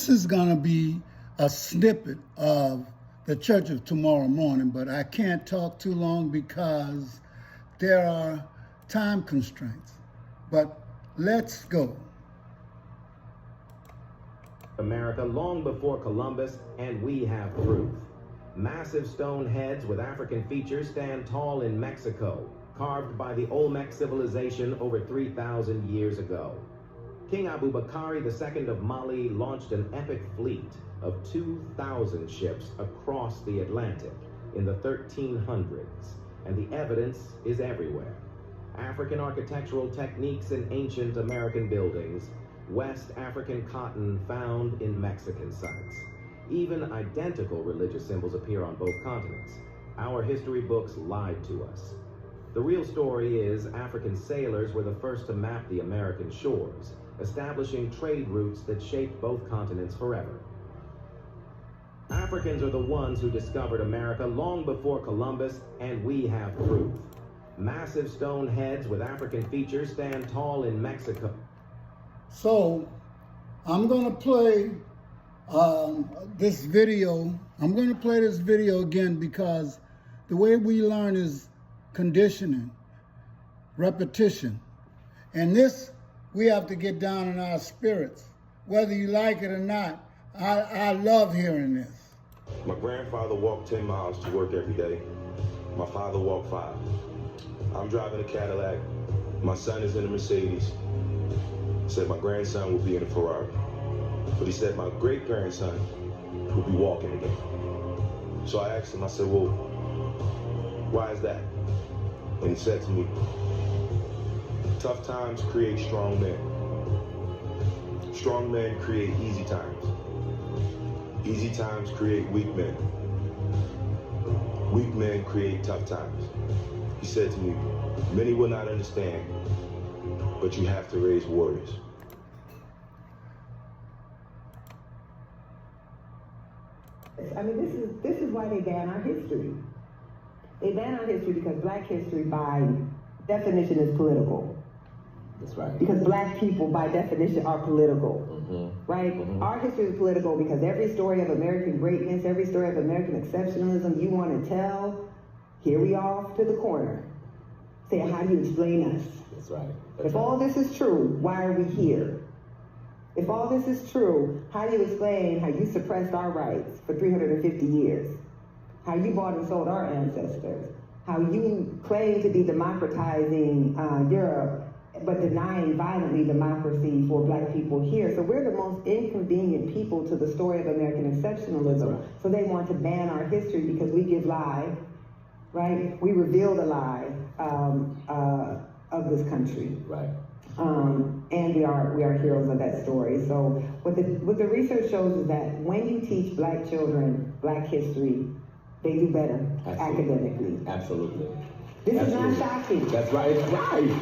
This is going to be a snippet of the church of tomorrow morning, but I can't talk too long because there are time constraints. But let's go. America long before Columbus, and we have proof. Massive stone heads with African features stand tall in Mexico, carved by the Olmec civilization over 3,000 years ago. King Abubakar II of Mali launched an epic fleet of 2,000 ships across the Atlantic in the 1300s, and the evidence is everywhere. African architectural techniques in ancient American buildings, West African cotton found in Mexican sites. Even identical religious symbols appear on both continents. Our history books lied to us. The real story is African sailors were the first to map the American shores, establishing trade routes that shaped both continents forever. Africans are the ones who discovered America long before Columbus, and we have proof. Massive stone heads with African features stand tall in Mexico. So I'm going to play this video. I'm going to play this video again because the way we learn is conditioning, repetition. And this, we have to get down in our spirits. Whether you like it or not, I love hearing this. My grandfather walked 10 miles to work every day. My father walked 5. I'm driving a Cadillac. My son is in a Mercedes. He said my grandson will be in a Ferrari. But he said my great-grandson will be walking again. So I asked him, I said, well, why is that? And he said to me, tough times create strong men. Strong men create easy times. Easy times create weak men. Weak men create tough times. He said to me, many will not understand, but you have to raise warriors. I mean, this is why they ban our history. They ban our history because Black history, by definition, is political. That's right. Because Black people, by definition, are political. Right? Our history is political because every story of American greatness, every story of American exceptionalism you want to tell, here we are to the corner. Say, how do you explain us? That's right. If all this is true, why are we here? If all this is true, how do you explain how you suppressed our rights for 350 years? How you bought and sold our ancestors? How you claim to be democratizing Europe, but denying violently democracy for Black people here. So we're the most inconvenient people to the story of American exceptionalism. Right. So they want to ban our history because we give lie, right? We reveal the lie of this country. Right. And we are heroes of that story. So what the research shows is that when you teach Black children Black history, they do better academically. Absolutely. This is not shocking. That's right. It's right.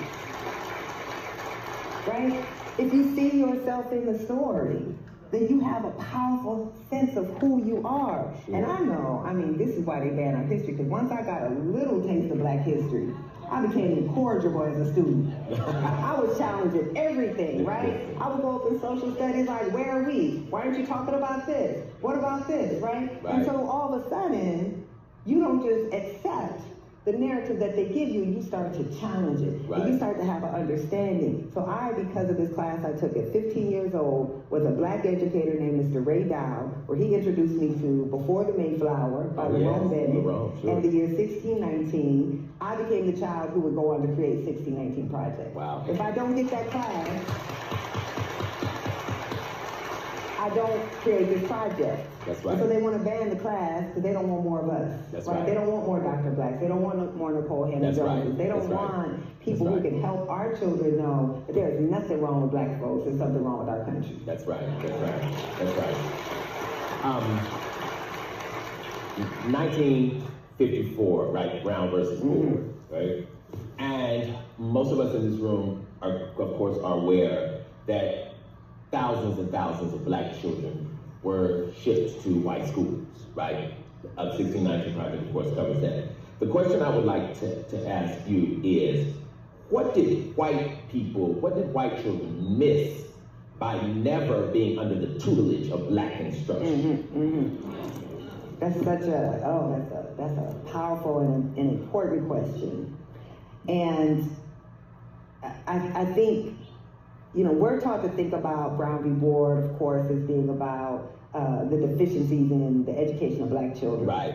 Right? If you see yourself in the story, then you have a powerful sense of who you are. Sure. And I know, I mean, this is why they ban our history, because once I got a little taste of Black history, I became incorrigible as a student. I was challenging everything, right? I would go up in social studies like, where are we? Why aren't you talking about this? What about this, right? And so all of a sudden, you don't just accept the narrative that they give you, you start to challenge it. Right. And you start to have an understanding. So I, because of this class I took at 15 years old with a Black educator named Mr. Ray Dow, where he introduced me to Before the Mayflower by Lerone Bennett. Sure. And the year 1619, I became the child who would go on to create 1619 Project. Wow. If I don't get that class, I don't create this project. That's right. And so they want to ban the class because they don't want more of us. That's right. They don't want more Dr. Blacks. They don't want more Nicole Hannah Jones. Right. They don't want people who can help our children know that there is nothing wrong with Black folks. There's something wrong with our country. That's right. That's right. That's right. 1954, right? Brown versus Ford, right? And most of us in this room are, of course, are aware that thousands and thousands of Black children were shipped to white schools, right? 1619 Project, of course, covers that. The question I would like to ask you is, what did white children miss by never being under the tutelage of black instruction. That's such that's a powerful and important question. And I think, we're taught to think about Brown v. Board, of course, as being about the deficiencies in the education of black children. Right.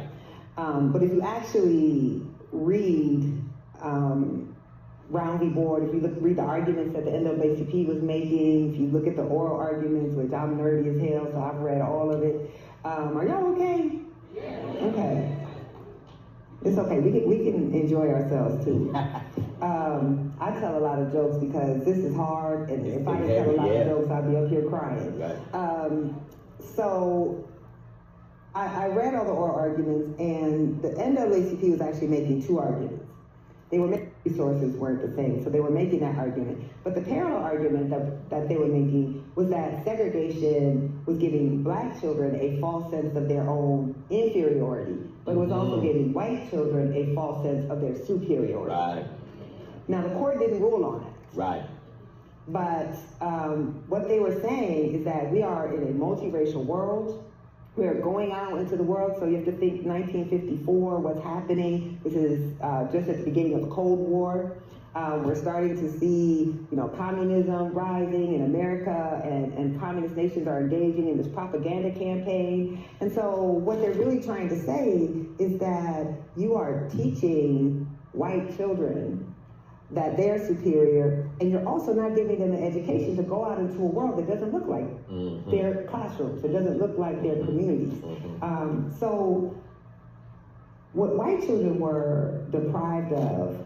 But if you actually read Brown v. Board, if you read the arguments that the NAACP was making, if you look at the oral arguments, which I'm nerdy as hell, so I've read all of it. Are y'all okay? Yeah. Okay. It's okay. We can enjoy ourselves too. I tell a lot of jokes because this is hard, and if I didn't tell a lot of jokes, I'd be up here crying. Right. So I read all the oral arguments, and the NAACP was actually making two arguments. They were making resources weren't the same, so they were making that argument. But the parallel argument that they were making was that segregation was giving black children a false sense of their own inferiority, but it was also giving white children a false sense of their superiority. Right. Now, the court didn't rule on it. Right. But what they were saying is that we are in a multiracial world. We are going out into the world, so you have to think 1954, what's happening. This is just at the beginning of the Cold War. We're starting to see, communism rising in America, and communist nations are engaging in this propaganda campaign. And so what they're really trying to say is that you are teaching white children that they're superior, and you're also not giving them the education to go out into a world that doesn't look like their classrooms, it doesn't look like their communities. So what white children were deprived of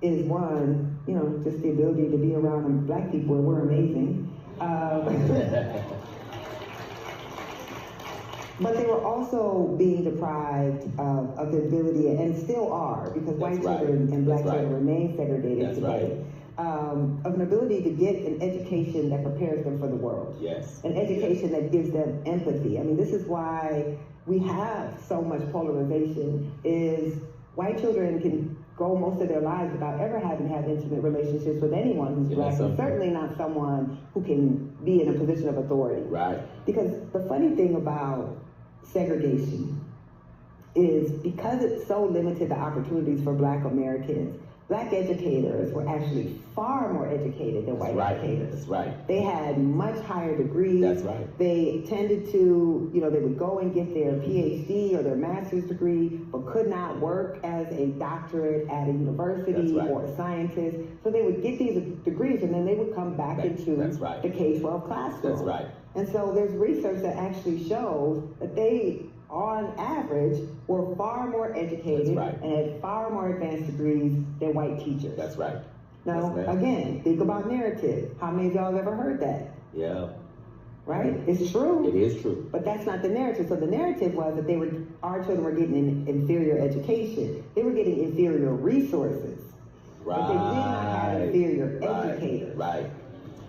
is one, just the ability to be around black people, and we're amazing. But they were also being deprived of the ability, and still are, because white children and black children remain segregated today, of an ability to get an education that prepares them for the world. Yes. An education that gives them empathy. I mean, this is why we have so much polarization, is white children can go most of their lives without ever having had intimate relationships with anyone who's black, and certainly not someone who can be in a position of authority. Right. Because the funny thing about segregation is, because it so limited the opportunities for black Americans, black educators were actually far more educated than white educators. That's right. They had much higher degrees. That's right. They tended to, they would go and get their PhD or their master's degree, but could not work as a doctorate at a university or a scientist. So they would get these degrees, and then they would come back into the K-12 classroom. That's right. And so there's research that actually shows that they, on average, were far more educated and had far more advanced degrees than white teachers. That's right. Now, again, think about narrative. How many of y'all have ever heard that? Yeah. Right? It's true. It is true. But that's not the narrative. So the narrative was that our children were getting an inferior education. They were getting inferior resources. Right. But they did not have inferior educators. Right.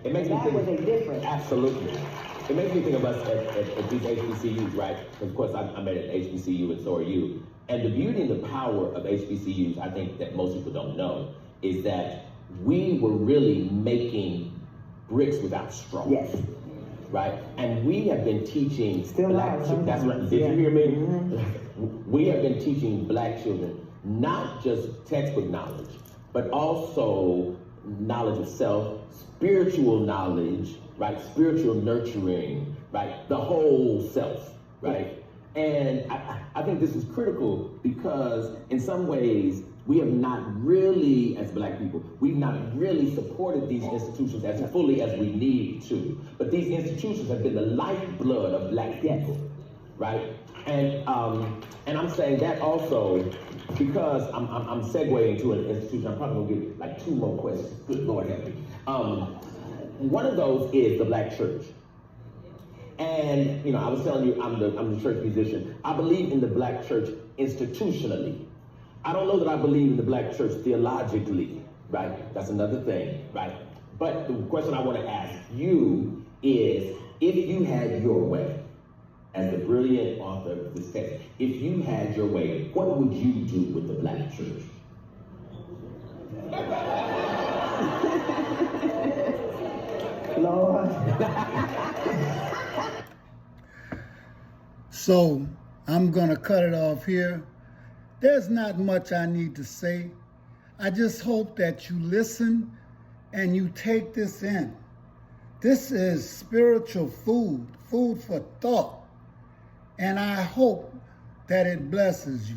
It makes me think, was a difference. Absolutely. It makes me think of us at these HBCUs, right? Because of course I'm at an HBCU, and so are you. And the beauty and the power of HBCUs, I think that most people don't know, is that we were really making bricks without straw. Yes. Right? And we have been teaching black children. That's right. Did you hear me? We have been teaching black children not just textbook knowledge, but also knowledge of self, spiritual knowledge, right? Spiritual nurturing, right? The whole self, right? And I think this is critical because in some ways we have not really, as black people, we've not really supported these institutions as fully as we need to. But these institutions have been the lifeblood of black people, right? And I'm saying that also because I'm segueing to an institution. I'm probably gonna get like 2 more questions. Good Lord help me. One of those is the black church. And I was telling you, I'm the church musician. I believe in the black church institutionally. I don't know that I believe in the black church theologically, right? That's another thing, right? But the question I want to ask you is, if you had your way, as the brilliant author of this text, if you had your way, what would you do with the black church? Lord. So I'm going to cut it off here. There's not much I need to say. I just hope that you listen and you take this in. This is spiritual food, food for thought. And I hope that it blesses you.